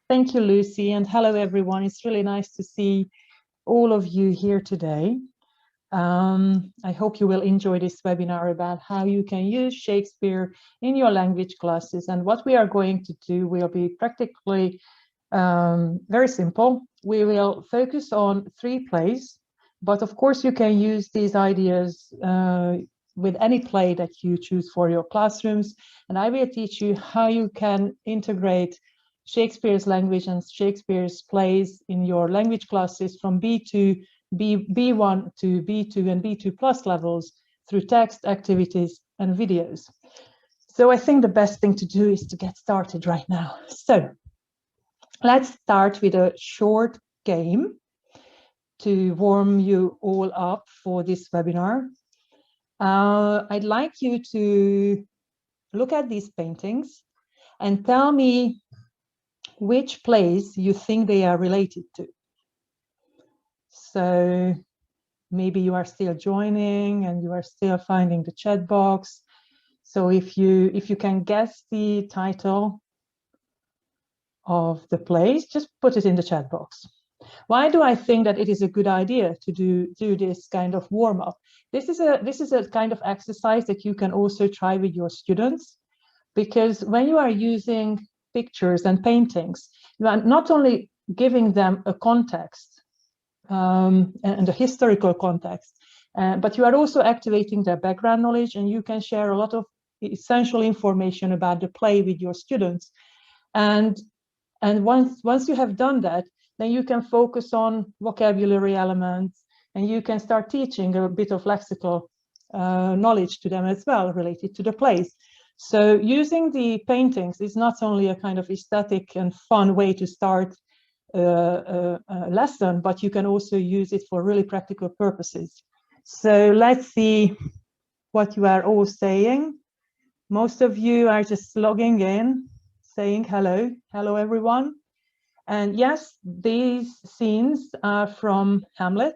Thank you, Lucy, and hello, everyone. It's really nice to see all of you here today. I hope you will enjoy this webinar about how you can use Shakespeare in your language classes. And what we are going to do will be practically very simple. We will focus on 3 plays, but of course you can use these ideas with any play that you choose for your classrooms. And I will teach you how you can integrate Shakespeare's language and Shakespeare's plays in your language classes from B2, B1 to B2 and B2 plus levels through text, activities, and videos. So I think the best thing to do is to get started right now. So let's start with a short game to warm you all up for this webinar. I'd like you to look at these paintings and tell me which plays you think they are related to. So maybe you are still joining and you are still finding the chat box. So if you can guess the title of the plays, just put it in the chat box. Why do I think that it is a good idea to do this kind of warm-up? This is a kind of exercise that you can also try with your students, because when you are using pictures and paintings, you are not only giving them a context and a historical context, but you are also activating their background knowledge, and you can share a lot of essential information about the play with your students. And once you have done that, then you can focus on vocabulary elements, and you can start teaching a bit of lexical knowledge to them as well related to the plays. So using the paintings is not only a kind of aesthetic and fun way to start a lesson, but you can also use it for really practical purposes. So let's see what you are all saying. Most of you are just logging in, saying hello. Hello, everyone. And yes, these scenes are from Hamlet.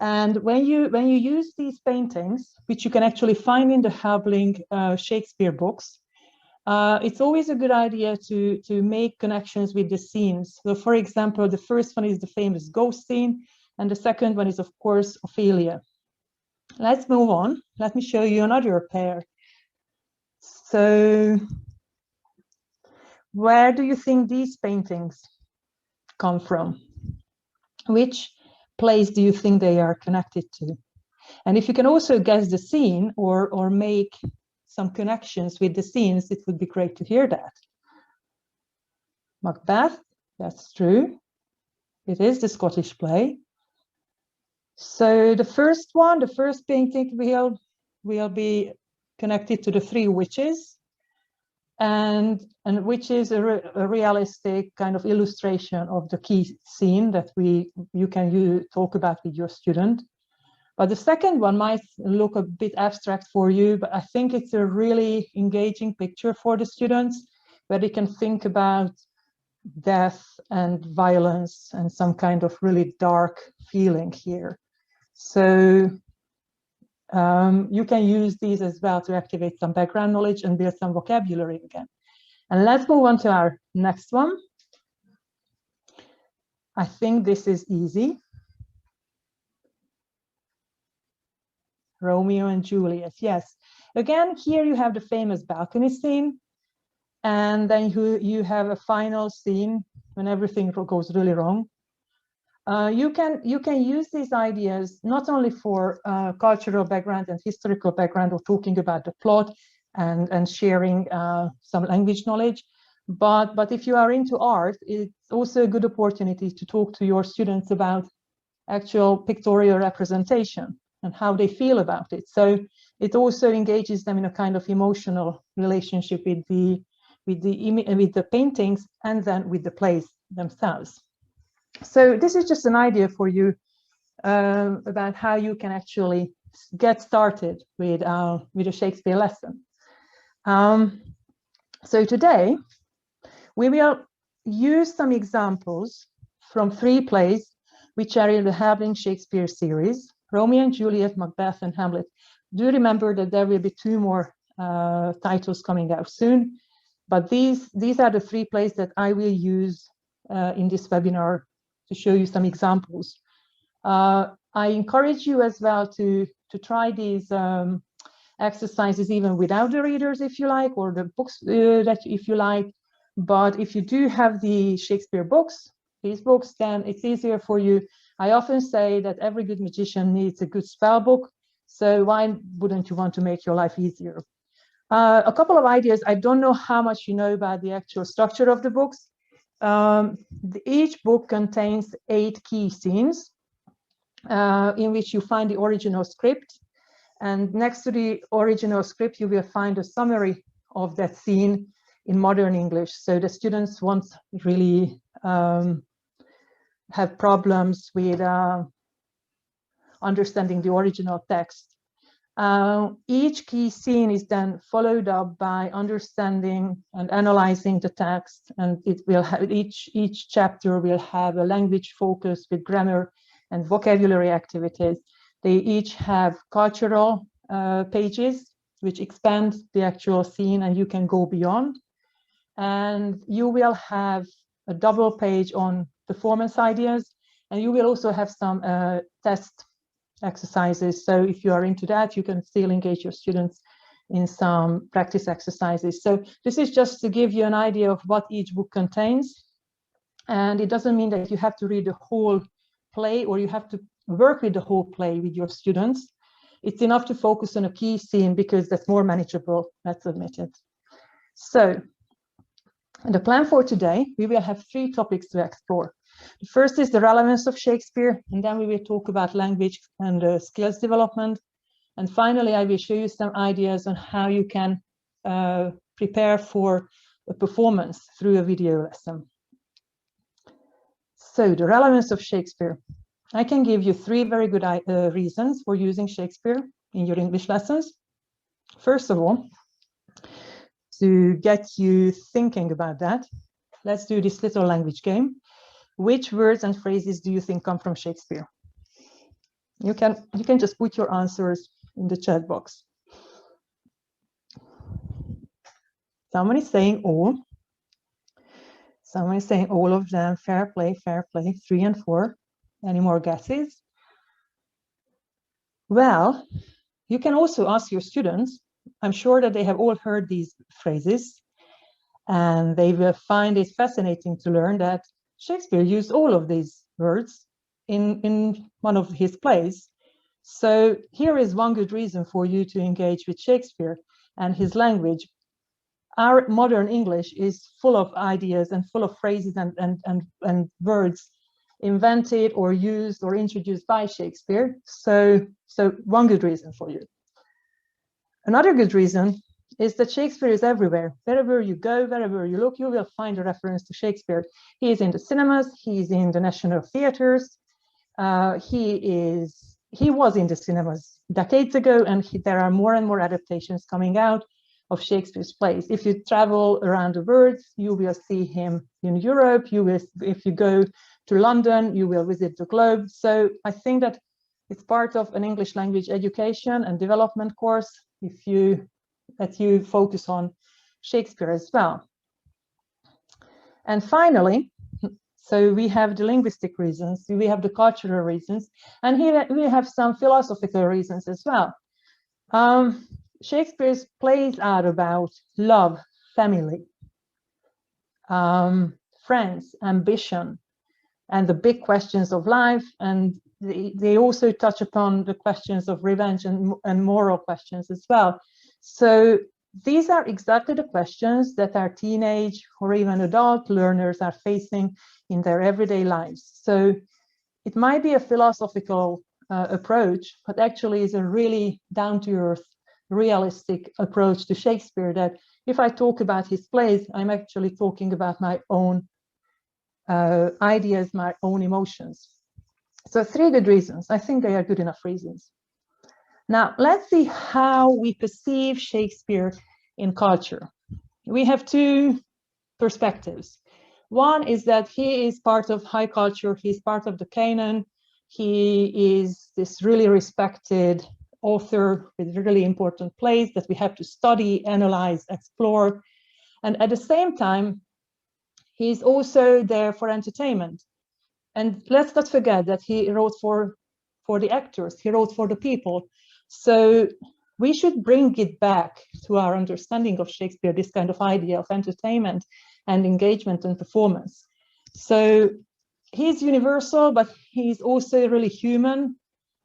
And when you use these paintings, which you can actually find in the Helbling Shakespeare books, it's always a good idea to make connections with the scenes. So for example, the first one is the famous ghost scene, and the second one is, of course, Ophelia. Let's move on. Let me show you another pair. So where do you think these paintings come from? Which place do you think they are connected to? And if you can also guess the scene or make some connections with the scenes, it would be great to hear that. Macbeth, that's true. It is the Scottish play. So the first one, the first painting will be connected to the 3 witches, and which is a realistic kind of illustration of the key scene that you can talk about with your student. But the second one might look a bit abstract for you, but I think it's a really engaging picture for the students, where they can think about death and violence and some kind of really dark feeling here. So you can use these as well to activate some background knowledge and build some vocabulary again. And let's move on to our next one. I think this is easy. Romeo and Juliet, yes. Again, here you have the famous balcony scene, and then you have a final scene when everything goes really wrong. You can use these ideas not only for cultural background and historical background, or talking about the plot and sharing some language knowledge, but if you are into art, it's also a good opportunity to talk to your students about actual pictorial representation and how they feel about it. So it also engages them in a kind of emotional relationship with the paintings and then with the plays themselves. So this is just an idea for you about how you can actually get started with a Shakespeare lesson. So today we will use some examples from 3 plays which are in the Hubling Shakespeare series: Romeo and Juliet, Macbeth, and Hamlet. Do remember that there will be 2 more titles coming out soon, but these are the 3 plays that I will use in this webinar to show you some examples. I encourage you as well to try these exercises even without the readers, if you like, or the books if you like. But if you do have the Shakespeare books, these books, then it's easier for you. I often say that every good magician needs a good spell book. So why wouldn't you want to make your life easier? A couple of ideas. I don't know how much you know about the actual structure of the books. Each book contains 8 key scenes in which you find the original script. And next to the original script, you will find a summary of that scene in modern English. So the students won't really have problems with understanding the original text. Each key scene is then followed up by understanding and analyzing the text, and it will have each chapter will have a language focus with grammar and vocabulary activities. They each have cultural pages which expand the actual scene, and you can go beyond. And you will have a double page on performance ideas, and you will also have some test exercises. So if you are into that, you can still engage your students in some practice exercises. So this is just to give you an idea of what each book contains. And it doesn't mean that you have to read the whole play or you have to work with the whole play with your students. It's enough to focus on a key scene because that's more manageable, let's admit it. So the plan for today, we will have 3 topics to explore. The first is the relevance of Shakespeare, and then we will talk about language and skills development. And finally, I will show you some ideas on how you can prepare for a performance through a video lesson. So the relevance of Shakespeare. I can give you 3 very good reasons for using Shakespeare in your English lessons. First of all, to get you thinking about that, let's do this little language game. Which words and phrases do you think come from Shakespeare? You can just put your answers in the chat box. Someone is saying all. Someone is saying all of them. Fair play, 3 and 4. Any more guesses? Well, you can also ask your students. I'm sure that they have all heard these phrases, and they will find it fascinating to learn that Shakespeare used all of these words in one of his plays. So here is one good reason for you to engage with Shakespeare and his language. Our modern English is full of ideas and full of phrases and words invented or used or introduced by Shakespeare. So one good reason for you. Another good reason is that Shakespeare is everywhere. Wherever you go, wherever you look, you will find a reference to Shakespeare. He is in the cinemas, he is in the national theaters, he was in the cinemas decades ago, and there are more and more adaptations coming out of Shakespeare's plays. If you travel around the world, you will see him in Europe. If you go to London, you will visit the globe. So I think that it's part of an English language education and development course that you focus on Shakespeare as well. And finally, so we have the linguistic reasons, we have the cultural reasons, and here we have some philosophical reasons as well. Shakespeare's plays are about love, family, friends, ambition, and the big questions of life. And they also touch upon the questions of revenge and moral questions as well. So these are exactly the questions that our teenage or even adult learners are facing in their everyday lives. So it might be a philosophical approach, but actually is a really down-to-earth, realistic approach to Shakespeare, that if I talk about his plays, I'm actually talking about my own ideas, my own emotions. So 3 good reasons. I think they are good enough reasons. Now, let's see how we perceive Shakespeare in culture. We have 2 perspectives. One is that he is part of high culture, he's part of the canon, he is this really respected author with really important plays that we have to study, analyze, explore. And at the same time, he's also there for entertainment. And let's not forget that he wrote for the actors, he wrote for the people. So we should bring it back to our understanding of Shakespeare, this kind of idea of entertainment and engagement and performance. So he's universal, but he's also really human,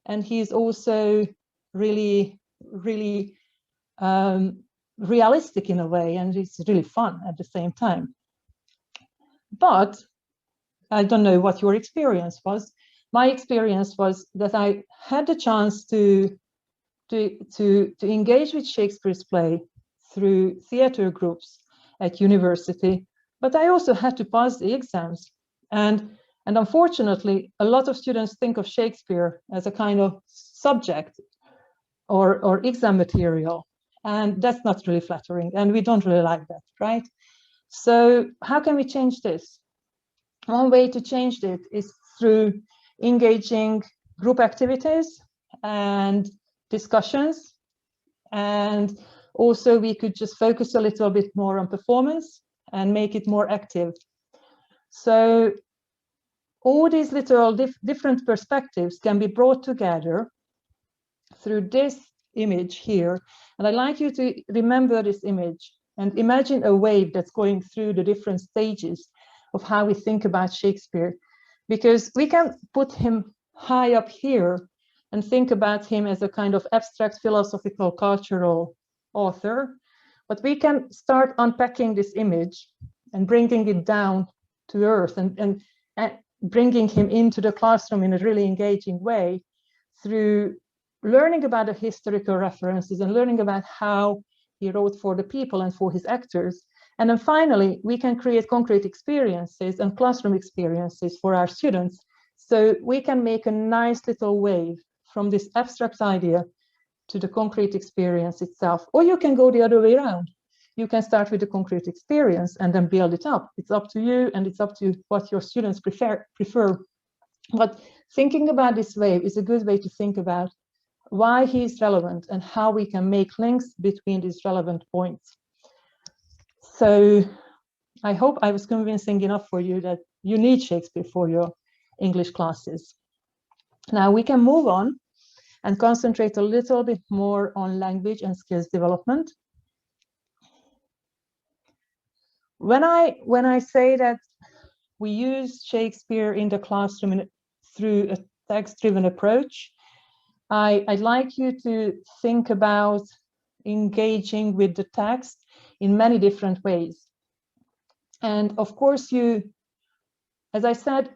and he's also really, really realistic in a way, and it's really fun at the same time. But I don't know what your experience was. My experience was that I had the chance to engage with Shakespeare's play through theater groups at university, but I also had to pass the exams. And unfortunately, a lot of students think of Shakespeare as a kind of subject or exam material, and that's not really flattering, and we don't really like that, right? So how can we change this? One way to change it is through engaging group activities and discussions, and also we could just focus a little bit more on performance and make it more active. So all these little different perspectives can be brought together through this image here. And I'd like you to remember this image and imagine a wave that's going through the different stages of how we think about Shakespeare, because we can put him high up here and think about him as a kind of abstract philosophical cultural author, but we can start unpacking this image and bringing it down to earth and bringing him into the classroom in a really engaging way through learning about the historical references and learning about how he wrote for the people and for his actors. And then finally, we can create concrete experiences and classroom experiences for our students. So we can make a nice little wave from this abstract idea to the concrete experience itself. Or you can go the other way around. You can start with the concrete experience and then build it up. It's up to you, and it's up to what your students prefer. But thinking about this wave is a good way to think about why he's relevant and how we can make links between these relevant points. So I hope I was convincing enough for you that you need Shakespeare for your English classes. Now we can move on and concentrate a little bit more on language and skills development. When I say that we use Shakespeare in the classroom through a text-driven approach, I'd like you to think about engaging with the text in many different ways. And of course, as I said,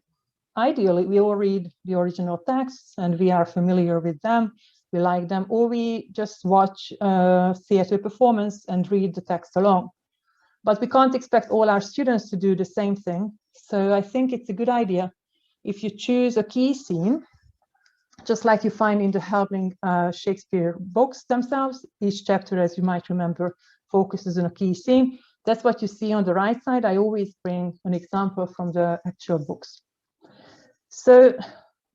ideally, we all read the original texts and we are familiar with them, we like them, or we just watch theater performance and read the text along. But we can't expect all our students to do the same thing. So I think it's a good idea if you choose a key scene, just like you find in the Helbling Shakespeare books themselves. Each chapter, as you might remember, focuses on a key scene. That's what you see on the right side. I always bring an example from the actual books. So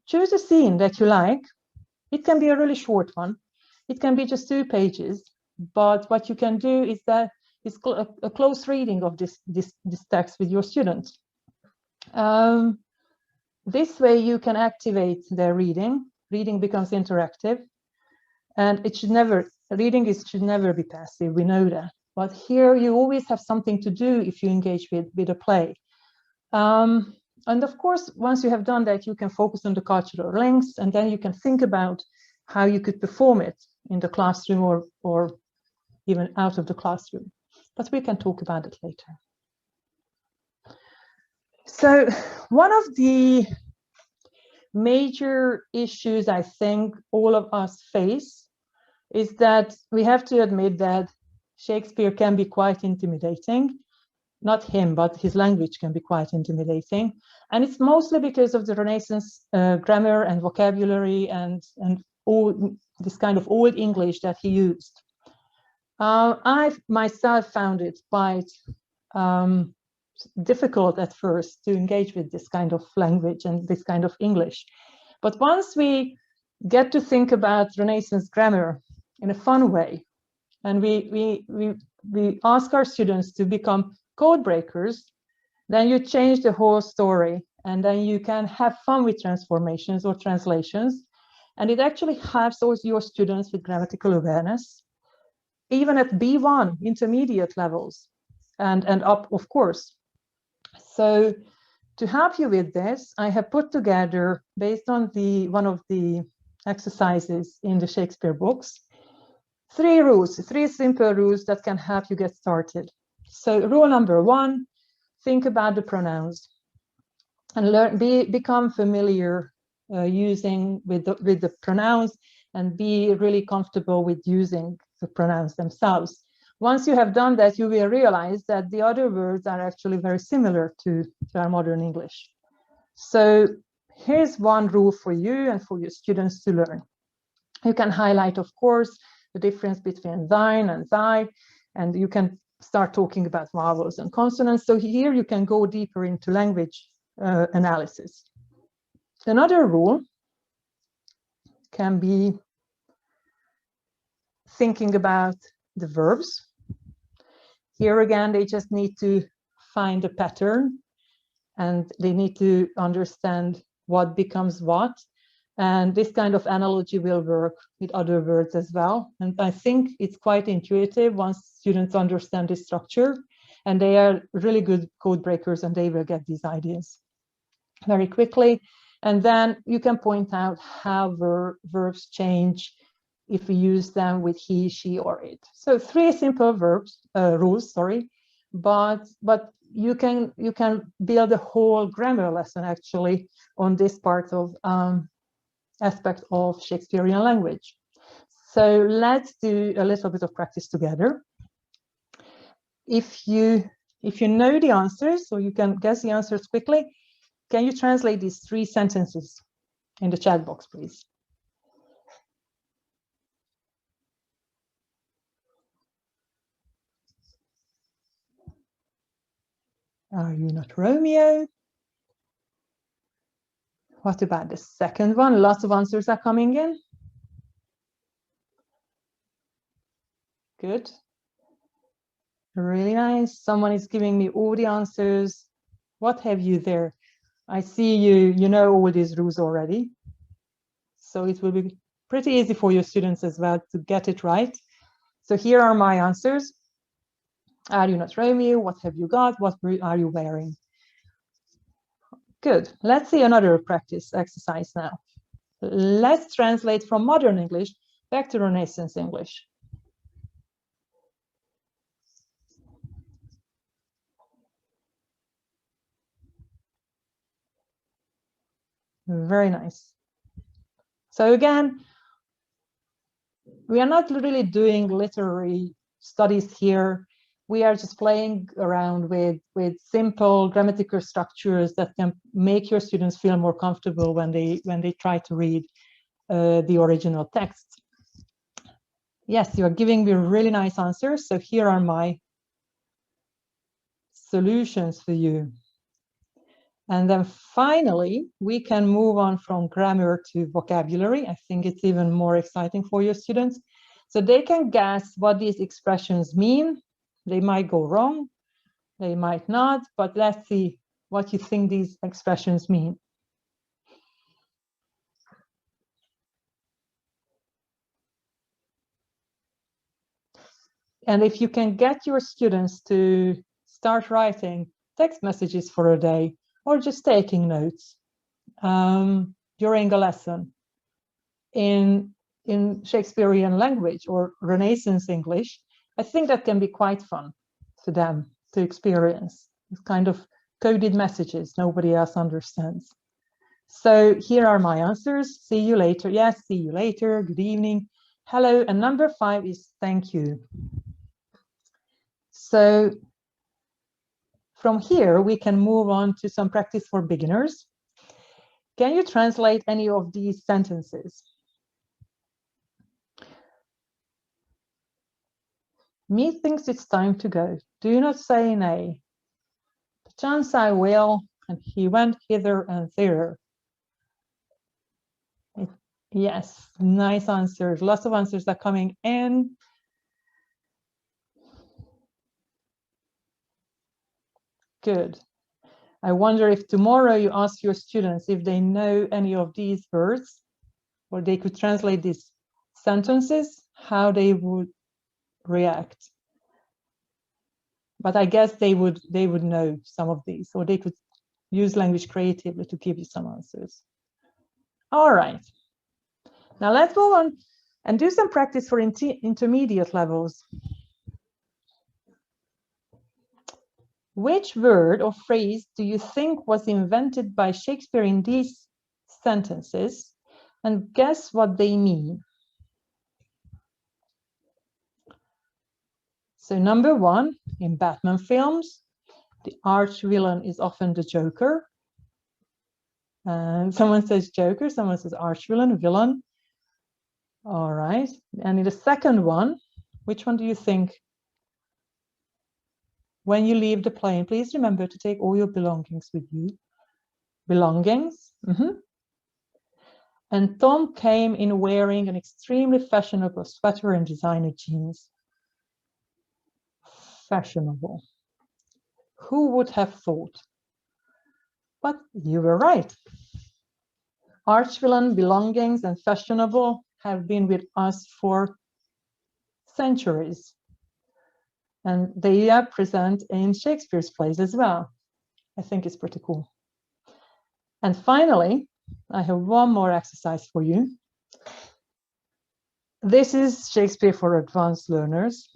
choose a scene that you like. It can be a really short one. It can be just 2 pages. But what you can do is that it's a close reading of this text with your students. This way you can activate their reading. Reading becomes interactive, and reading should never be passive, we know that. But here you always have something to do if you engage with a play. And of course, once you have done that, you can focus on the cultural links, and then you can think about how you could perform it in the classroom or even out of the classroom. But we can talk about it later. So one of the major issues I think all of us face is that we have to admit that Shakespeare can be quite intimidating. Not him, but his language can be quite intimidating. And it's mostly because of the Renaissance grammar and vocabulary and all this kind of old English that he used. I've myself found it quite difficult at first to engage with this kind of language and this kind of English. But once we get to think about Renaissance grammar in a fun way, and we ask our students to become code breakers, Then you change the whole story, and then you can have fun with transformations or translations. And it actually helps also your students with grammatical awareness, even at B1 intermediate levels and up, of course. So to help you with this, I have put together, based on one of the exercises in the Shakespeare books, 3 rules, 3 simple rules that can help you get started. So rule number 1, think about the pronouns and become familiar using with the pronouns, and be really comfortable with using the pronouns themselves. Once you have done that, you will realize that the other words are actually very similar to our modern English. So here's one rule for you and for your students to learn. You can highlight, of course, the difference between thine and thy, and you can start talking about vowels and consonants. So here you can go deeper into language analysis. Another rule can be thinking about the verbs. Here again, they just need to find a pattern, and they need to understand what becomes what. And this kind of analogy will work with other words as well. And I think it's quite intuitive once students understand this structure, and they are really good code breakers, and they will get these ideas very quickly. And then you can point out how verbs change if we use them with he, she, or it. So 3 simple rules, but you can build a whole grammar lesson actually on this part of aspect of Shakespearean language. So let's do a little bit of practice together. If you know the answers, so you can guess the answers quickly, can you translate these 3 sentences in the chat box, please? Are you not Romeo? What about the second one? Lots of answers are coming in. Good. Really nice. Someone is giving me all the answers. What have you there? I see you know all these rules already. So it will be pretty easy for your students as well to get it right. So here are my answers. Are you not Romeo? What have you got? What are you wearing? Good. Let's see another practice exercise now. Let's translate from modern English back to Renaissance English. Very nice. So again, we are not really doing literary studies here. We are just playing around with simple grammatical structures that can make your students feel more comfortable when they try to read the original text. Yes, you are giving me really nice answers. So here are my solutions for you. And then finally, we can move on from grammar to vocabulary. I think it's even more exciting for your students. So they can guess what these expressions mean. They might go wrong, they might not, but let's see what you think these expressions mean. And if you can get your students to start writing text messages for a day, or just taking notes during a lesson in Shakespearean language or Renaissance English, I think that can be quite fun for them to experience. It's kind of coded messages nobody else understands. So here are my answers. See you later. Yes, see you later. Good evening. Hello. And number 5 is thank you. So from here, we can move on to some practice for beginners. Can you translate any of these sentences? Methinks it's time to go. Do not say nay. Perchance I will, and he went hither and thither. Yes, nice answers. Lots of answers are coming in. Good. I wonder if tomorrow you ask your students if they know any of these words, or they could translate these sentences, how they would react. But I guess they would know some of these, or they could use language creatively to give you some answers. All right. Now let's move on and do some practice for intermediate levels. Which word or phrase do you think was invented by Shakespeare in these sentences? And guess what they mean. So number one, in Batman films, the arch villain is often the Joker. And someone says Joker, someone says arch villain, villain. All right. And in the second one, which one do you think? When you leave the plane, please remember to take all your belongings with you. Belongings. Mm-hmm. And Tom came in wearing an extremely fashionable sweater and designer jeans. Fashionable. Who would have thought? But you were right. Archvillain, belongings, and fashionable have been with us for centuries. And they are present in Shakespeare's plays as well. I think it's pretty cool. And finally, I have one more exercise for you. This is Shakespeare for advanced learners.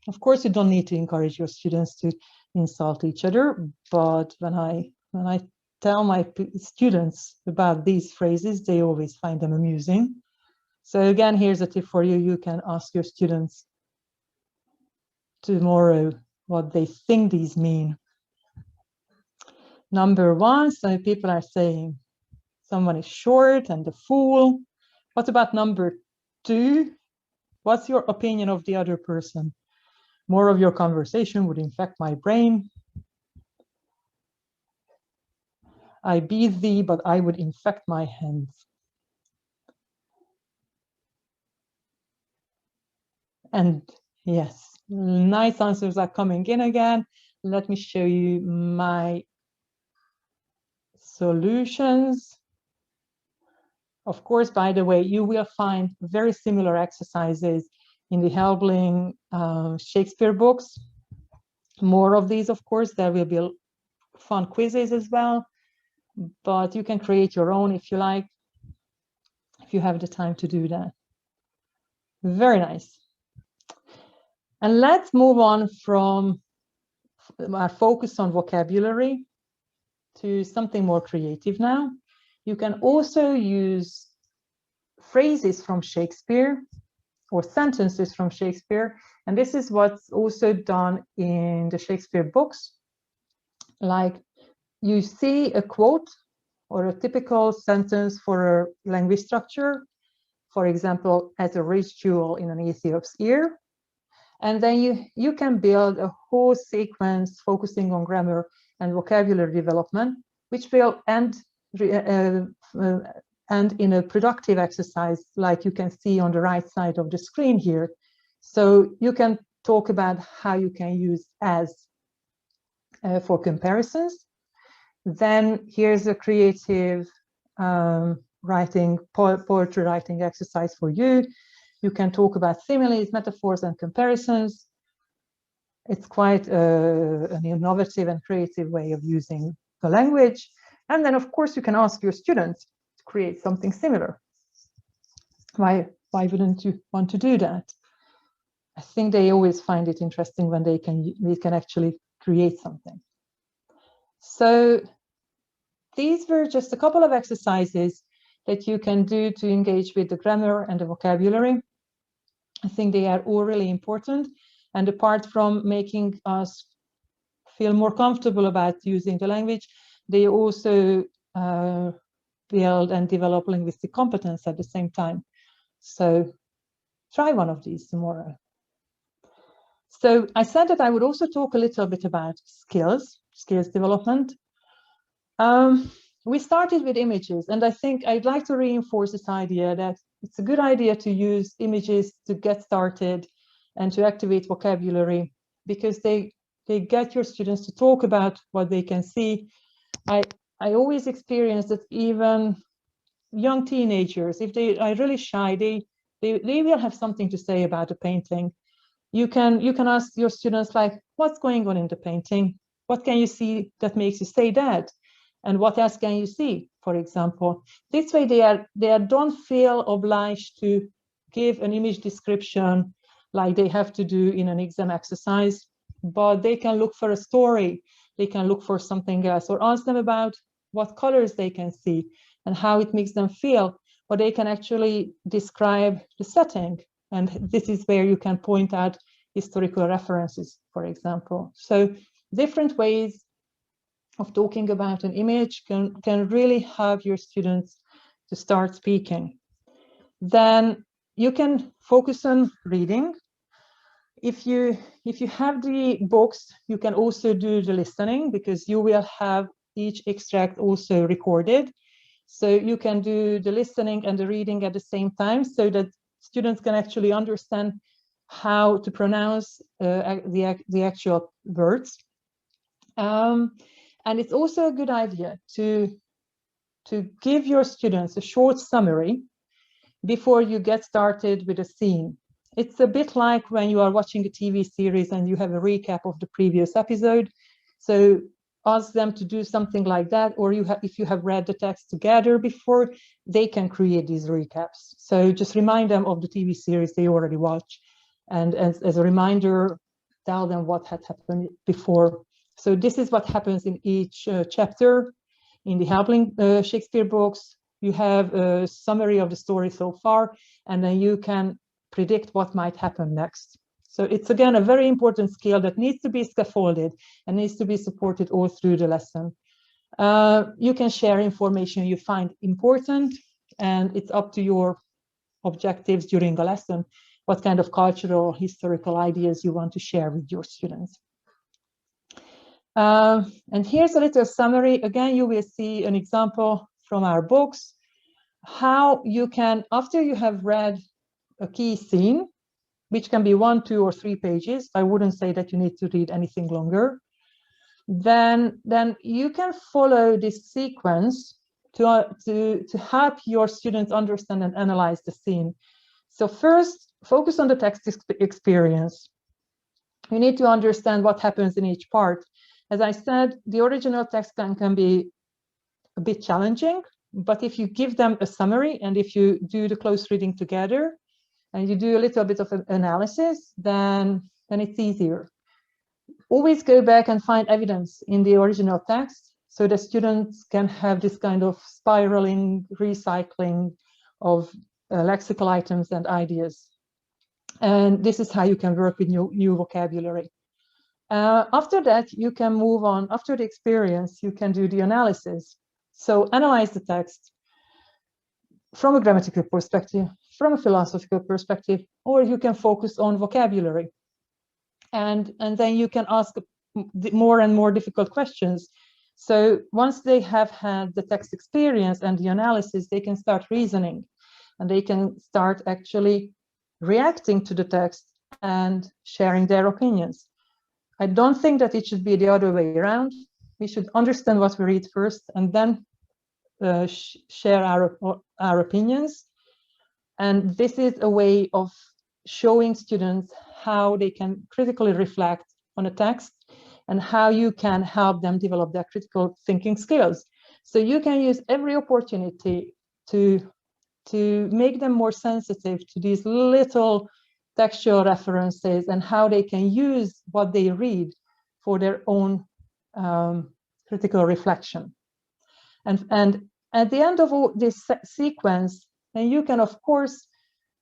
Of course, you don't need to encourage your students to insult each other, but when I tell my students about these phrases, they always find them amusing. So again, here's a tip for you. You can ask your students tomorrow what they think these mean. Number one, so people are saying someone is short and a fool. What about number two? What's your opinion of the other person? More of your conversation would infect my brain. I beat thee, but I would infect my hands. And yes, nice answers are coming in again. Let me show you my solutions. Of course, by the way, you will find very similar exercises in the Helbling Shakespeare books. More of these, of course. There will be fun quizzes as well, but you can create your own if you like, if you have the time to do that. Very nice. And let's move on from our focus on vocabulary to something more creative now. You can also use phrases from Shakespeare or sentences from Shakespeare. And this is what's also done in the Shakespeare books. Like you see a quote or a typical sentence for a language structure, for example, as a rich jewel in an Ethiop's ear. And then you can build a whole sequence focusing on grammar and vocabulary development, which will end in a productive exercise, like you can see on the right side of the screen here. So you can talk about how you can use as for comparisons. Then here's a creative poetry writing exercise for you. You can talk about similes, metaphors, and comparisons. It's quite an innovative and creative way of using the language. And then, of course, you can ask your students to create something similar. Why wouldn't you want to do that? I think they always find it interesting when they can actually create something. So these were just a couple of exercises that you can do to engage with the grammar and the vocabulary. I think they are all really important. And apart from making us feel more comfortable about using the language, they also build and develop linguistic competence at the same time. So try one of these tomorrow. So I said that I would also talk a little bit about skills development. We started with images, and I think I'd like to reinforce this idea that it's a good idea to use images to get started and to activate vocabulary, because they get your students to talk about what they can see, I always experience that even young teenagers, if they are really shy, they will have something to say about the painting. You can ask your students, like, what's going on in the painting? What can you see that makes you say that? And what else can you see, for example? This way they don't feel obliged to give an image description like they have to do in an exam exercise, but they can look for a story, they can look for something else, or ask them about what colors they can see and how it makes them feel, or they can actually describe the setting. And this is where you can point out historical references, for example. So different ways of talking about an image can really help your students to start speaking. Then you can focus on reading. If you have the books, you can also do the listening, because you will have each extract also recorded. So you can do the listening and the reading at the same time, so that students can actually understand how to pronounce the actual words. And it's also a good idea to give your students a short summary before you get started with a scene. It's a bit like when you are watching a TV series and you have a recap of the previous episode. So ask them to do something like that, or if you have read the text together before, they can create these recaps. So just remind them of the TV series they already watched, and as a reminder, tell them what had happened before. So this is what happens in each chapter. In the Helbling Shakespeare books, you have a summary of the story so far, and then you can predict what might happen next. So it's, again, a very important skill that needs to be scaffolded and needs to be supported all through the lesson. You can share information you find important, and it's up to your objectives during the lesson, what kind of cultural, historical ideas you want to share with your students. And here's a little summary. Again, you will see an example from our books, how you can, after you have read a key scene, which can be 1, 2, or 3 pages. I wouldn't say that you need to read anything longer. Then you can follow this sequence to help your students understand and analyze the scene. So first, focus on the text experience. You need to understand what happens in each part. As I said, the original text can be a bit challenging, but if you give them a summary and if you do the close reading together, and you do a little bit of an analysis, then it's easier. Always go back and find evidence in the original text, so the students can have this kind of spiraling, recycling of lexical items and ideas. And this is how you can work with new vocabulary. After that, you can move on. After the experience, you can do the analysis. So analyze the text from a grammatical perspective, from a philosophical perspective, or you can focus on vocabulary. And then you can ask more and more difficult questions. So once they have had the text experience and the analysis, they can start reasoning, and they can start actually reacting to the text and sharing their opinions. I don't think that it should be the other way around. We should understand what we read first, and then share our opinions. And this is a way of showing students how they can critically reflect on a text and how you can help them develop their critical thinking skills. So you can use every opportunity to make them more sensitive to these little textual references and how they can use what they read for their own critical reflection. And at the end of all this sequence, and you can, of course,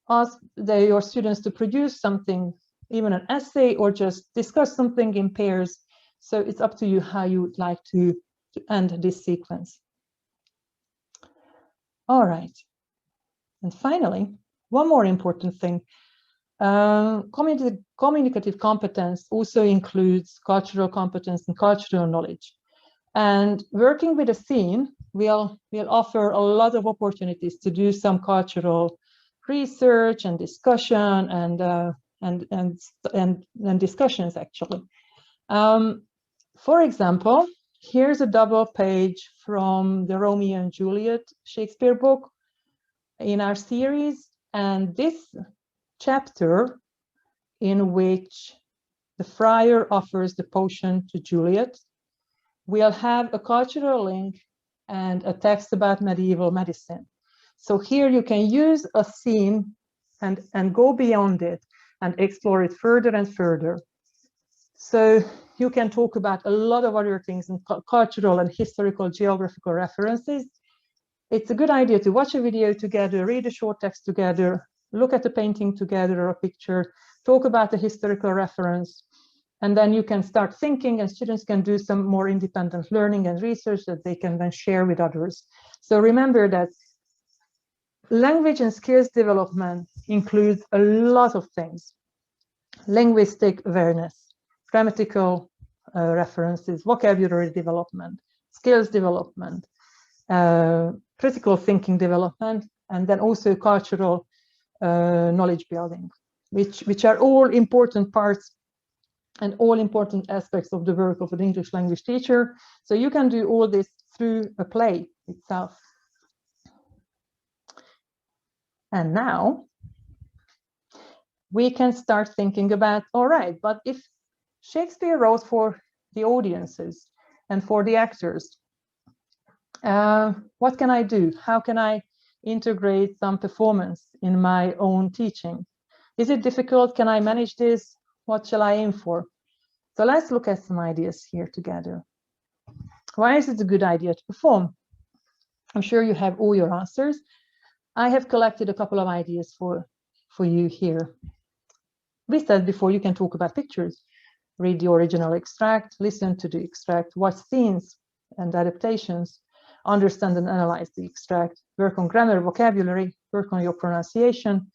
ask your students to produce something, even an essay, or just discuss something in pairs. So it's up to you how you would like to end this sequence. All right. And finally, one more important thing. Communicative competence also includes cultural competence and cultural knowledge. And working with a scene will offer a lot of opportunities to do some cultural research and discussion and discussions, actually. For example, here's a double page from the Romeo and Juliet Shakespeare book in our series. And this chapter in which the friar offers the potion to Juliet will have a cultural link and a text about medieval medicine. So here you can use a scene and go beyond it and explore it further and further. So you can talk about a lot of other things and cultural and historical geographical references. It's a good idea to watch a video together, read a short text together, look at a painting together or a picture, talk about the historical reference, and then you can start thinking, and students can do some more independent learning and research that they can then share with others. So remember that language and skills development includes a lot of things: linguistic awareness, grammatical references, vocabulary development, skills development, critical thinking development, and then also cultural knowledge building, which are all important parts and all important aspects of the work of an English language teacher. So you can do all this through a play itself. And now we can start thinking about, all right, but if Shakespeare wrote for the audiences and for the actors, what can I do? How can I integrate some performance in my own teaching? Is it difficult? Can I manage this? What shall I aim for? So let's look at some ideas here together. Why is it a good idea to perform? I'm sure you have all your answers. I have collected a couple of ideas for you here. We said before, you can talk about pictures, read the original extract, listen to the extract, watch scenes and adaptations, understand and analyze the extract, work on grammar, vocabulary, work on your pronunciation,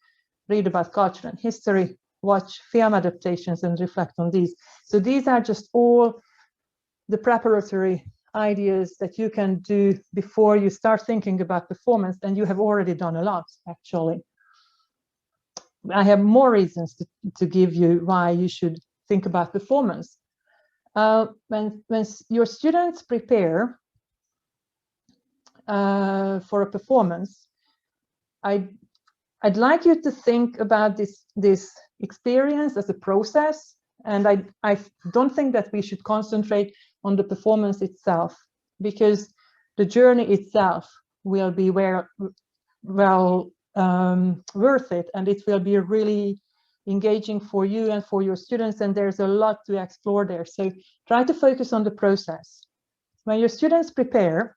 read about culture and history, watch film adaptations and reflect on these. So these are just all the preparatory ideas that you can do before you start thinking about performance, and you have already done a lot, actually. I have more reasons to give you why you should think about performance. When your students prepare for a performance, I'd like you to think about this experience as a process, and I don't think that we should concentrate on the performance itself, because the journey itself will be worth it, and it will be really engaging for you and for your students, and there's a lot to explore there. So try to focus on the process. When your students prepare,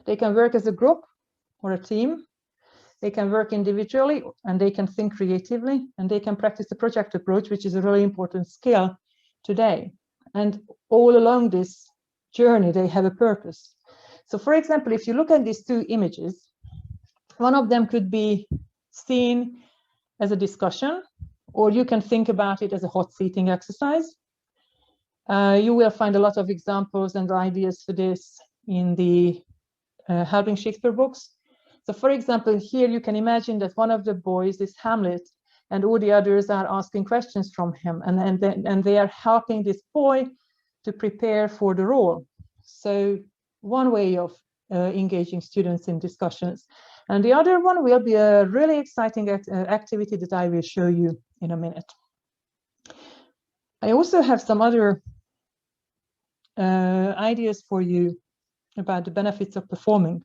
they can work as a group or a team. They can work individually, and they can think creatively, and they can practice the project approach, which is a really important skill today. And all along this journey, they have a purpose. So for example, if you look at these two images, one of them could be seen as a discussion, or you can think about it as a hot seating exercise. You will find a lot of examples and ideas for this in the Helbling Shakespeare books. So for example, here you can imagine that one of the boys is Hamlet, and all the others are asking questions from him, and they are helping this boy to prepare for the role. So one way of engaging students in discussions. And the other one will be a really exciting activity that I will show you in a minute. I also have some other ideas for you about the benefits of performing.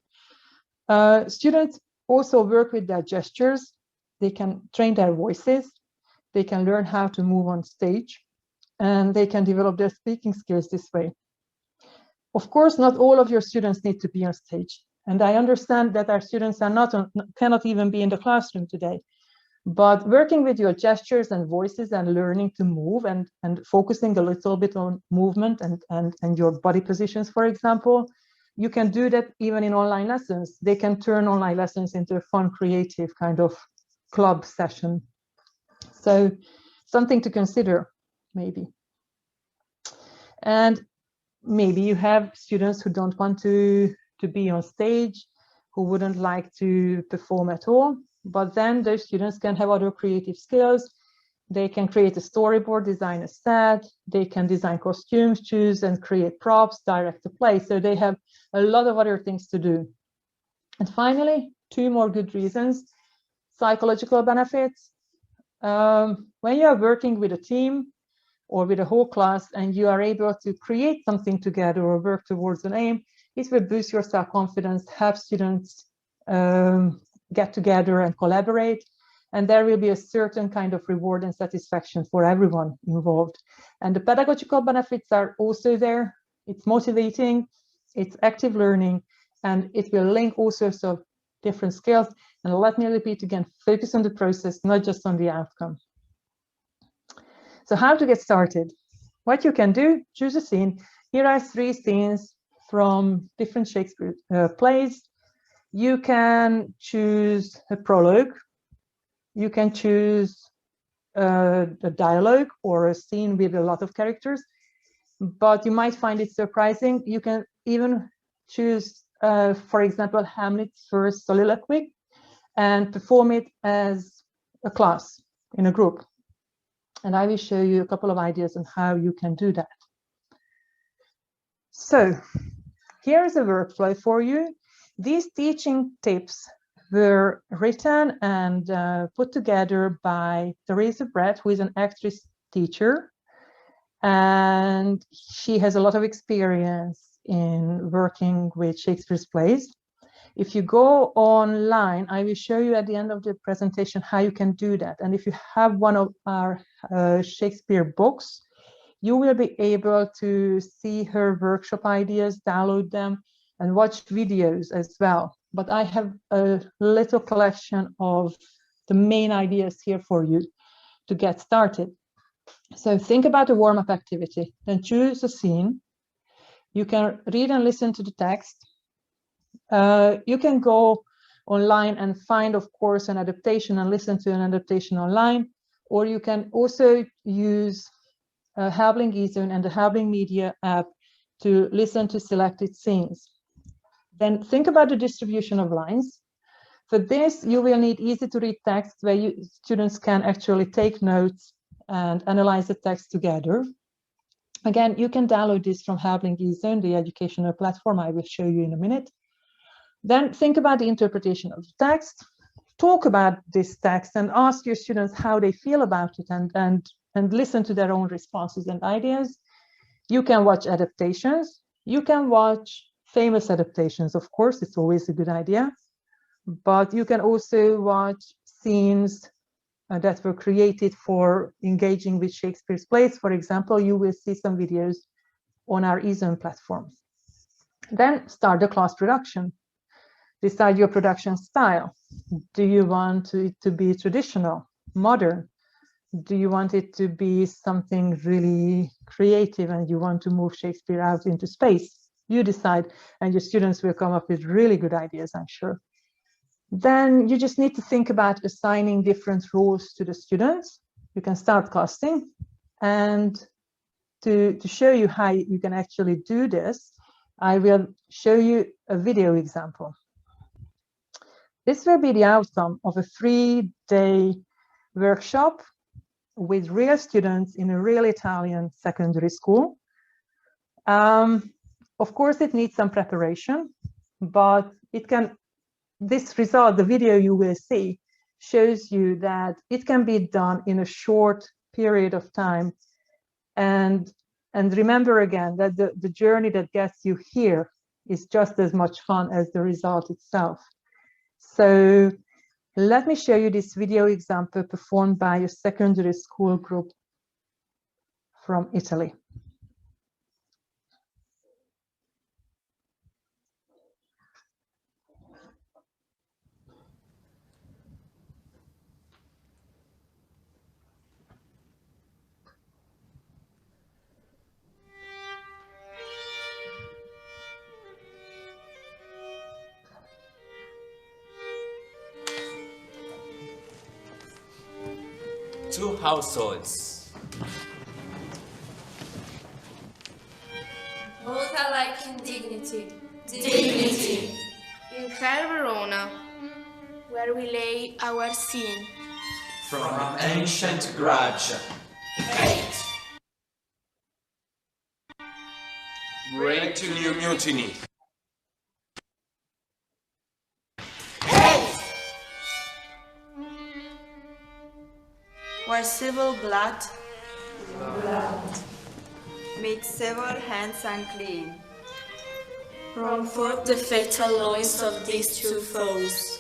Students also work with their gestures. They can train their voices. They can learn how to move on stage, and they can develop their speaking skills this way. Of course, not all of your students need to be on stage. And I understand that our students are cannot even be in the classroom today. But working with your gestures and voices and learning to move and focusing a little bit on movement and your body positions, for example, you can do that even in online lessons. They can turn online lessons into a fun, creative kind of club session. So something to consider, maybe. And maybe you have students who don't want to be on stage, who wouldn't like to perform at all, but then those students can have other creative skills. They can create a storyboard, design a set, they can design costumes, choose and create props, direct the play. So they have a lot of other things to do. And finally, 2 more good reasons. Psychological benefits. When you are working with a team or with a whole class and you are able to create something together or work towards an aim, it will boost your self-confidence, help students get together and collaborate. And there will be a certain kind of reward and satisfaction for everyone involved. And the pedagogical benefits are also there. It's motivating, it's active learning, and it will link all sorts of different skills. And let me repeat again, focus on the process, not just on the outcome. So how to get started? What you can do, choose a scene. Here are 3 scenes from different Shakespeare plays. You can choose a prologue. You can choose a dialogue or a scene with a lot of characters, but you might find it surprising. You can even choose, for example, Hamlet's first soliloquy and perform it as a class in a group. And I will show you a couple of ideas on how you can do that. So here is a workflow for you. These teaching tips were written and put together by Teresa Brett, who is an actress teacher. And she has a lot of experience in working with Shakespeare's plays. If you go online, I will show you at the end of the presentation how you can do that. And if you have one of our Shakespeare books, you will be able to see her workshop ideas, download them, and watch videos as well. But I have a little collection of the main ideas here for you to get started. So think about a warm-up activity, then choose a scene. You can read and listen to the text. You can go online and find, of course, an adaptation and listen to an adaptation online, or you can also use Hubling Ezone and the Hubling Media app to listen to selected scenes. Then think about the distribution of lines. For this, you will need easy-to-read text where students can actually take notes and analyze the text together. Again, you can download this from Helbling Ezone, the educational platform I will show you in a minute. Then think about the interpretation of the text. Talk about this text and ask your students how they feel about it and listen to their own responses and ideas. You can watch adaptations. You can watch famous adaptations, of course, it's always a good idea. But you can also watch scenes that were created for engaging with Shakespeare's plays. For example, you will see some videos on our Ezone platform. Then start the class production. Decide your production style. Do you want it to be traditional, modern? Do you want it to be something really creative and you want to move Shakespeare out into space? You decide, and your students will come up with really good ideas, I'm sure. Then you just need to think about assigning different roles to the students. You can start casting. And to show you how you can actually do this, I will show you a video example. This will be the outcome of a 3-day workshop with real students in a real Italian secondary school. Of course, it needs some preparation, but this result, the video you will see, shows you that it can be done in a short period of time. And remember again that the journey that gets you here is just as much fun as the result itself. So let me show you this video example performed by a secondary school group from Italy. Two households. Both alike in dignity. In fair Verona, where we lay our scene, From ancient grudge. Hate. Break to new mutiny. Hate. Where civil blood makes several hands unclean. From forth the fatal loins of these two foes.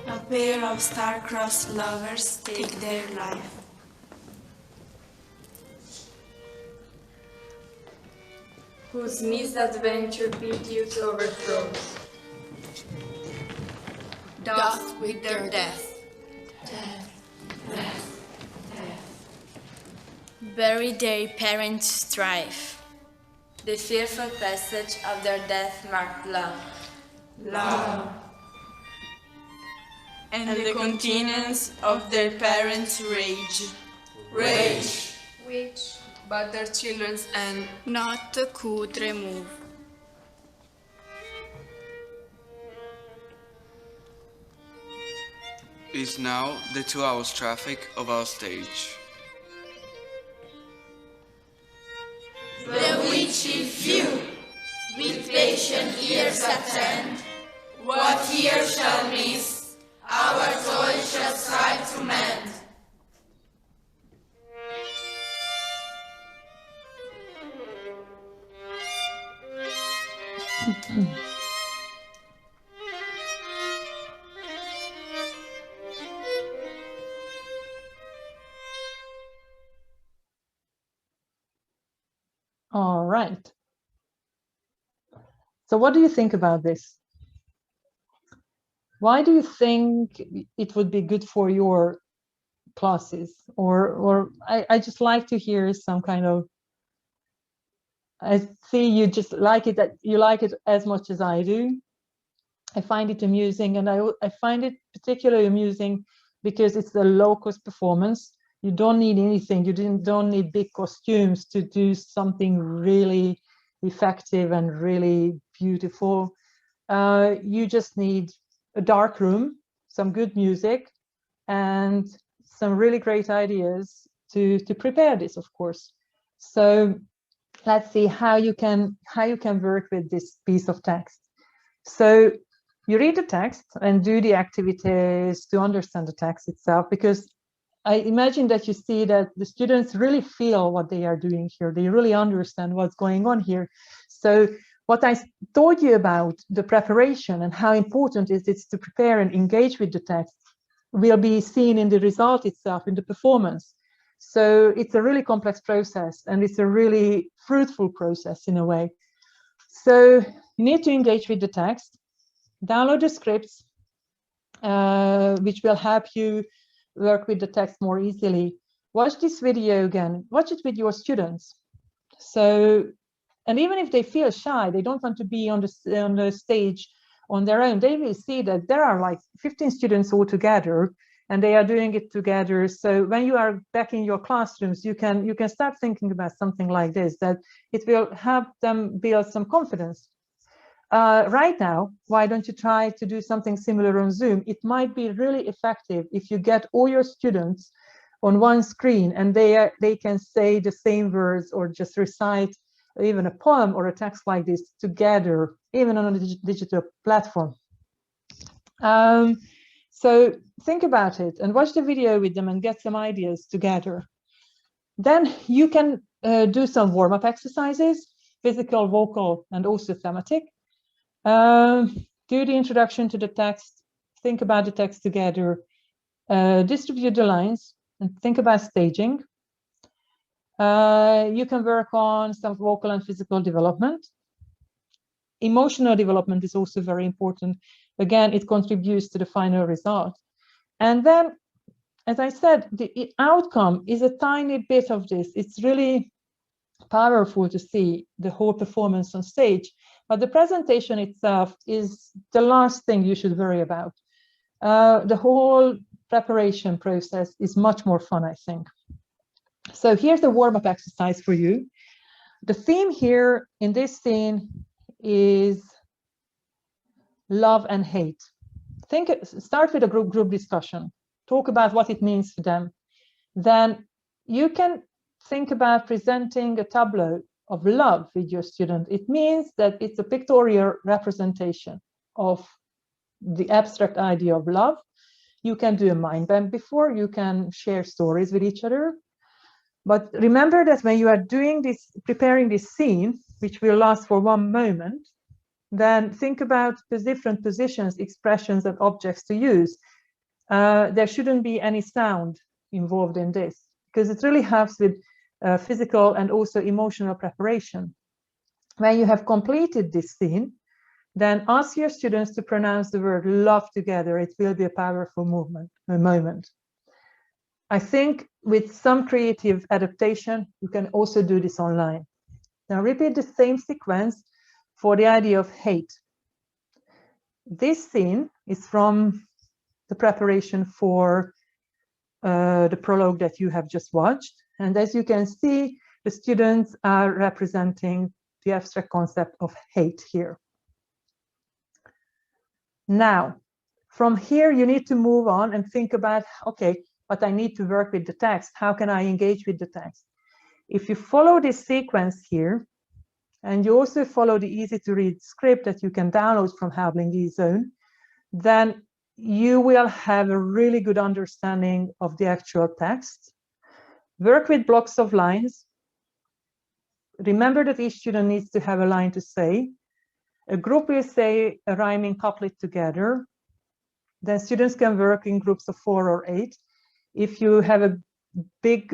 A pair of star-crossed lovers take their life. Whose misadventure pursuit overthrows. Doth with their death. Bury their parent strife. The fearful passage of their death-marked love. And the continuance of their parents' rage. Which But their children's end not could remove. Is now the 2 hours traffic of our stage. The witchy few, with patient ears attend, what here shall miss, our toil shall strive to mend. All right. So what do you think about this? Why do you think it would be good for your classes? Or I just like to hear some kind of, I see you just like it, that you like it as much as I do. I find it amusing, and I find it particularly amusing because it's the low-cost performance. You don't need anything. You don't need big costumes to do something really effective and really beautiful. You just need a dark room, some good music, and some really great ideas to prepare this, of course. So let's see how you can work with this piece of text. So you read the text and do the activities to understand the text itself, because I imagine that you see that the students really feel what they are doing here. They really understand what's going on here. So what I told you about the preparation and how important it is to prepare and engage with the text will be seen in the result itself, in the performance. So it's a really complex process, and it's a really fruitful process in a way. So you need to engage with the text, download the scripts, which will help you work with the text more easily. Watch this video again, watch it with your students. So, and even if they feel shy, they don't want to be on the stage on their own, they will see that there are like 15 students all together, and they are doing it together. So when you are back in your classrooms, you can start thinking about something like this, that it will help them build some confidence. Right now, why don't you try to do something similar on Zoom? It might be really effective if you get all your students on one screen and they can say the same words or just recite even a poem or a text like this together, even on a digital platform. So think about it and watch the video with them and get some ideas together. Then you can do some warm-up exercises, physical, vocal, and also thematic. Do the introduction to the text, think about the text together, distribute the lines, and think about staging. You can work on some vocal and physical development. Emotional development is also very important. Again, it contributes to the final result. And then, as I said, the outcome is a tiny bit of this. It's really powerful to see the whole performance on stage, but the presentation itself is the last thing you should worry about. The whole preparation process is much more fun, I think. So here's the warm-up exercise for you. The theme here in this scene is love and hate. Start with a group discussion. Talk about what it means for them. Then you can think about presenting a tableau of love with your student. It means that it's a pictorial representation of the abstract idea of love. You can do a mind map before, you can share stories with each other. But remember that when you are doing this, preparing this scene, which will last for one moment, then think about the different positions, expressions, and objects to use. There shouldn't be any sound involved in this, because it really helps with physical and also emotional preparation. When you have completed this scene, then ask your students to pronounce the word love together. It will be a powerful moment. I think with some creative adaptation, you can also do this online. Now repeat the same sequence for the idea of hate. This scene is from the preparation for the prologue that you have just watched. And as you can see, the students are representing the abstract concept of hate here. Now, from here, you need to move on and think about, okay, but I need to work with the text. How can I engage with the text? If you follow this sequence here, and you also follow the easy-to-read script that you can download from Hubling Ezone, then you will have a really good understanding of the actual text. Work with blocks of lines. Remember that each student needs to have a line to say. A group will say a rhyming couplet together. Then students can work in groups of 4 or 8. If you have a big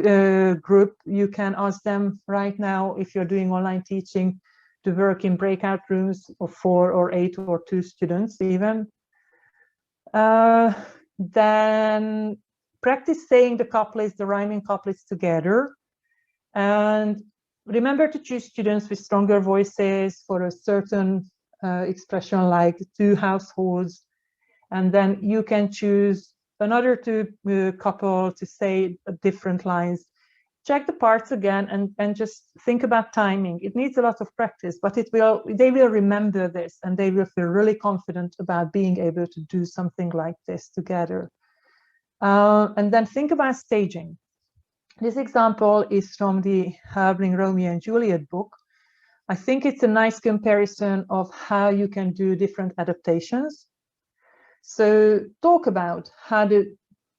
group, you can ask them right now, if you're doing online teaching, to work in breakout rooms of 4 or 8 or 2 students even. Then practice saying the couplets, the rhyming couplets together. And remember to choose students with stronger voices for a certain expression like 2 households. And then you can choose another 2 couple to say different lines. Check the parts again and just think about timing. It needs a lot of practice, but they will remember this and they will feel really confident about being able to do something like this together. And then think about staging. This example is from the Helbling Romeo and Juliet book. I think it's a nice comparison of how you can do different adaptations. So talk about how the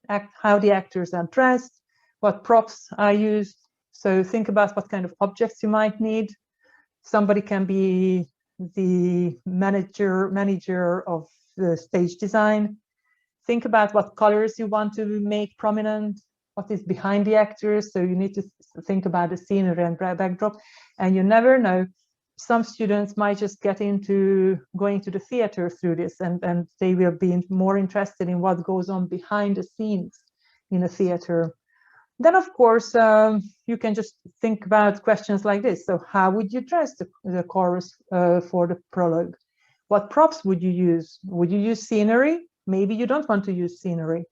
actors are dressed, what props are used. So think about what kind of objects you might need. Somebody can be the manager of the stage design. Think about what colors you want to make prominent, what is behind the actors. So you need to think about the scenery and backdrop. And you never know, some students might just get into going to the theater through this, and they will be more interested in what goes on behind the scenes in a theater. Then, of course, you can just think about questions like this. So how would you dress the chorus for the prologue? What props would you use? Would you use scenery? Maybe you don't want to use scenery.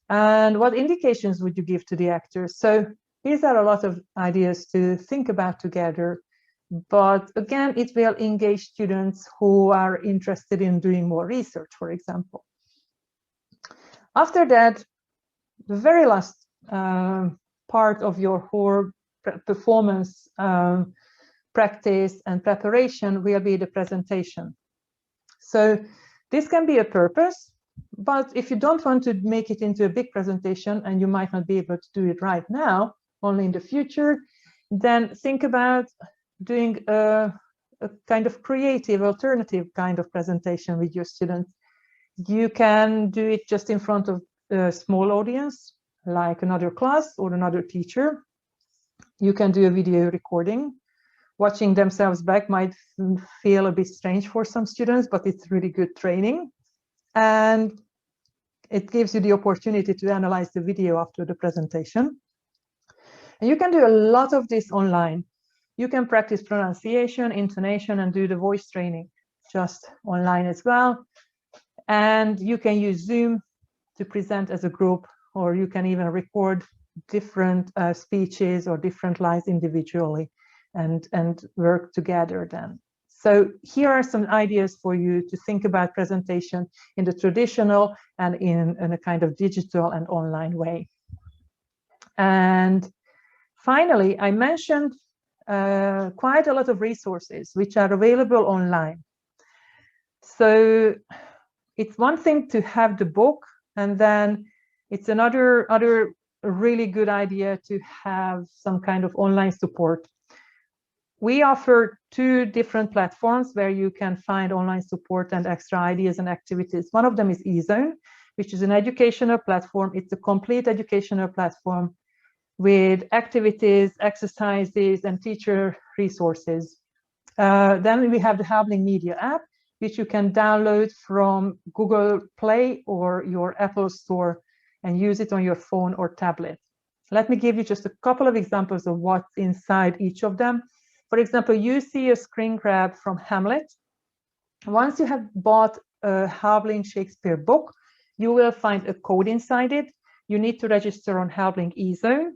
And what indications would you give to the actors? So these are a lot of ideas to think about together. But again, it will engage students who are interested in doing more research, for example. After that, the very last part of your whole performance practice and preparation will be the presentation. So this can be a purpose, but if you don't want to make it into a big presentation and you might not be able to do it right now, only in the future, then think about doing a kind of creative alternative kind of presentation with your students. You can do it just in front of a small audience, like another class or another teacher. You can do a video recording. Watching themselves back might feel a bit strange for some students, but it's really good training. And it gives you the opportunity to analyze the video after the presentation. And you can do a lot of this online. You can practice pronunciation, intonation, and do the voice training just online as well. And you can use Zoom to present as a group, or you can even record different speeches or different lines individually and work together then. So here are some ideas for you to think about presentation in the traditional and in a kind of digital and online way. And finally, I mentioned quite a lot of resources which are available online. So it's one thing to have the book, and then it's another really good idea to have some kind of online support. We offer 2 different platforms where you can find online support and extra ideas and activities. One of them is Ezone, which is an educational platform. It's a complete educational platform with activities, exercises, and teacher resources. Then we have the Hubling Media app, which you can download from Google Play or your Apple Store and use it on your phone or tablet. Let me give you just a couple of examples of what's inside each of them. For example, you see a screen grab from Hamlet. Once you have bought a Hubling Shakespeare book, you will find a code inside it. You need to register on Helbling Ezone,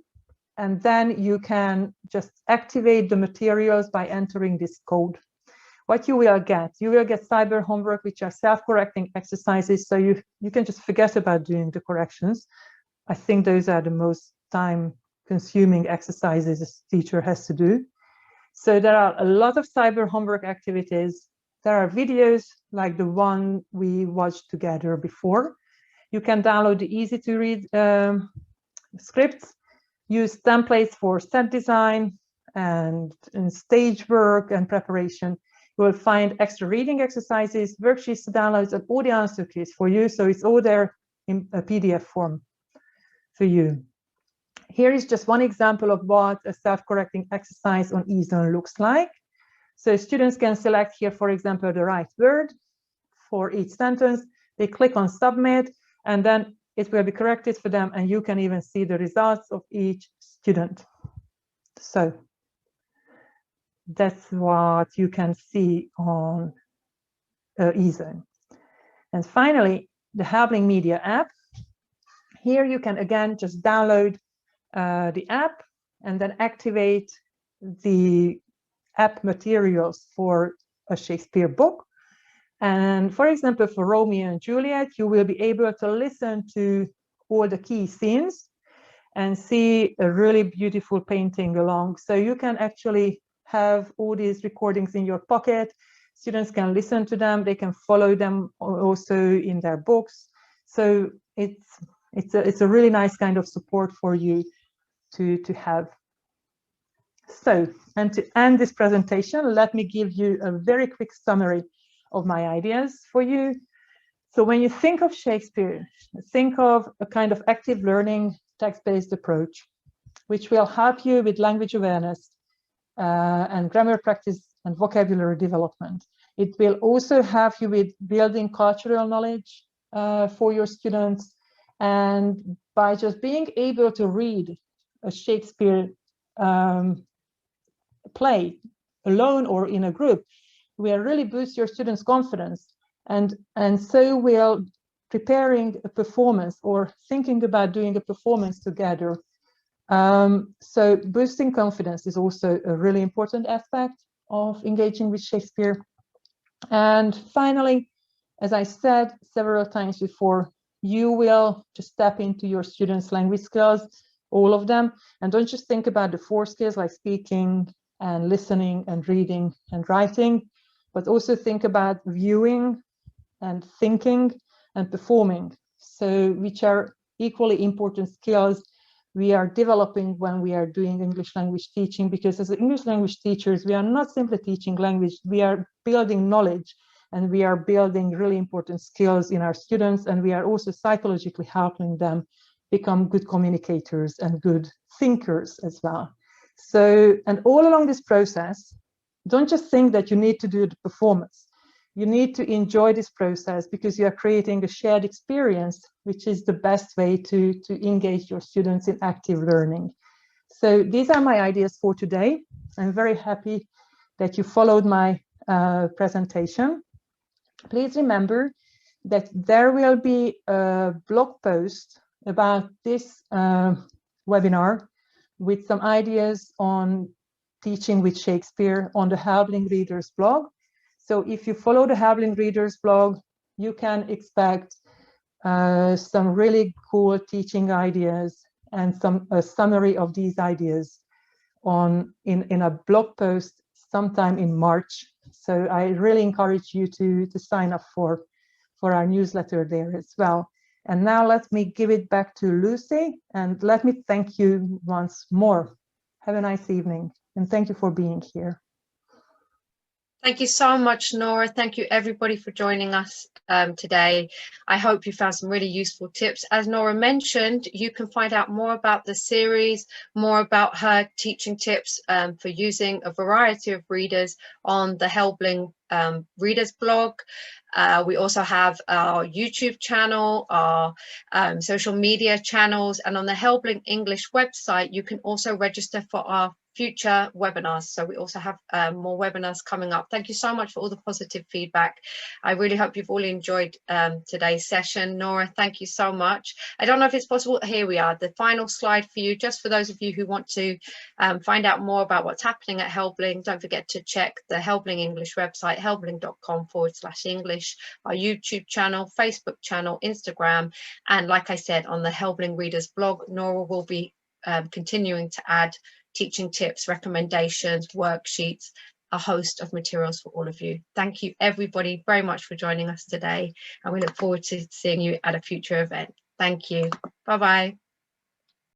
and then you can just activate the materials by entering this code. What you will get cyber homework, which are self-correcting exercises, so you can just forget about doing the corrections. I think those are the most time-consuming exercises a teacher has to do. So there are a lot of cyber homework activities. There are videos like the one we watched together before. You can download the easy-to-read scripts, use templates for set design and stage work and preparation. You will find extra reading exercises, worksheets to download, and all the answer keys for you. So it's all there in a PDF form for you. Here is just one example of what a self-correcting exercise on Ezone looks like. So students can select here, for example, the right word for each sentence. They click on submit, and then it will be corrected for them, and you can even see the results of each student. So that's what you can see on Ezone. And finally, the Hubling Media app. Here you can again just download the app and then activate the app materials for a Shakespeare book. And for example, for Romeo and Juliet, you will be able to listen to all the key scenes and see a really beautiful painting along. So you can actually have all these recordings in your pocket. Students can listen to them. They can follow them also in their books. So it's a really nice kind of support for you to have. So, and to end this presentation, let me give you a very quick summary of my ideas for you. So when you think of Shakespeare, think of a kind of active learning text-based approach, which will help you with language awareness and grammar practice and vocabulary development. It will also help you with building cultural knowledge for your students. And by just being able to read a Shakespeare play alone or in a group, will really boost your students' confidence, and so will preparing a performance or thinking about doing a performance together. So boosting confidence is also a really important aspect of engaging with Shakespeare. And finally, as I said several times before, you will just tap into your students' language skills, all of them, and don't just think about the 4 skills like speaking and listening and reading and writing, but also think about viewing and thinking and performing. So which are equally important skills we are developing when we are doing English language teaching, because as English language teachers, we are not simply teaching language, we are building knowledge, and we are building really important skills in our students, and we are also psychologically helping them become good communicators and good thinkers as well. So, and all along this process, don't just think that you need to do the performance. You need to enjoy this process because you are creating a shared experience, which is the best way to engage your students in active learning. So these are my ideas for today. I'm very happy that you followed my presentation. Please remember that there will be a blog post about this webinar with some ideas on teaching with Shakespeare on the Helbling Readers blog. So if you follow the Hubling Readers blog, you can expect some really cool teaching ideas and a summary of these ideas in a blog post sometime in March. So I really encourage you to sign up for our newsletter there as well. And now let me give it back to Lucy, and let me thank you once more. Have a nice evening, and thank you for being here. Thank you so much, Nora. Thank you everybody for joining us today. I hope you found some really useful tips. As Nora mentioned, you can find out more about the series, more about her teaching tips for using a variety of readers on the Helbling Readers blog. We also have our YouTube channel, our social media channels, and on the Helbling English website, you can also register for our future webinars. So we also have more webinars coming up. Thank you so much for all the positive feedback. I really hope you've all enjoyed today's session. Nora, thank you so much. I don't know if it's possible. Here we are, the final slide for you, just for those of you who want to find out more about what's happening at Helbling. Don't forget to check the Helbling English website, helbling.com/English, our YouTube channel, Facebook channel, Instagram, and like I said, on the Helbling Readers blog, Nora will be continuing to add teaching tips, recommendations, worksheets, a host of materials for all of you. Thank you everybody very much for joining us today, and we look forward to seeing you at a future event. Thank you. Bye-bye.